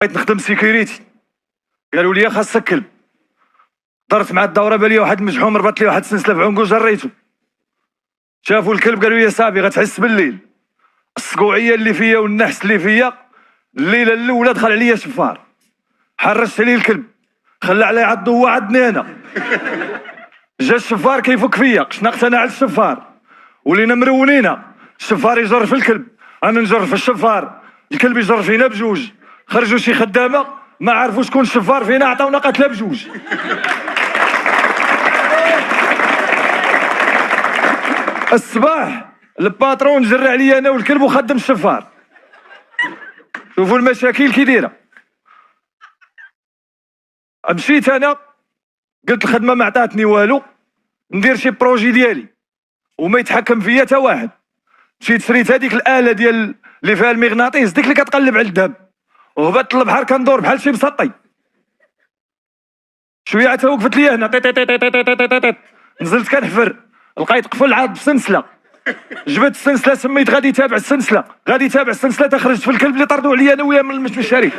بغيت نخدم سيكوريتي، قالوا لي خاصك كلب. درت مع الدوره بان لي واحد مجحوم ربط لي واحد السلسله في عنقو جريته. شافوا الكلب قالوا لي صافي غتحس بالليل. السقوعيه اللي فيا والنحس اللي فيا، الليله الاولى دخل عليا شفار، حرشت عليه الكلب، خلى عليه عضو هو عضني انا. جا الشفار كيفك فيا، شنقت انا على الشفار، ولينا مرونينا. الشفار يجر في الكلب، انا نجر في الشفار، الكلب يجر فينا بجوج. خرجوا شي خدامه ما عرفوا شكون الشفار فينا، عطاونا قتله بجوج. الصباح الباترون جرى عليا انا والكلب وخدم الشفار. شوفوا المشاكل كي دايره. مشيت انا قلت الخدمه ما عطاتني والو، ندير شي بروجي ديالي وما يتحكم فيا حتى واحد. مشيت شريت هذيك الاله ديال اللي فيها المغناطيس، ديك اللي كتقلب على الذهب، وهبطت للبحر كندور بحال شي مسطي. شويه عاد وقفت لي هنا نزلت كنحفر، لقيت قفل عاد بسنسله. جبت السنسله، سميت غادي يتابع السنسله، غادي يتابع السنسله، تخرجت في الكلب اللي طردوا عليا انا وياه من الشريك.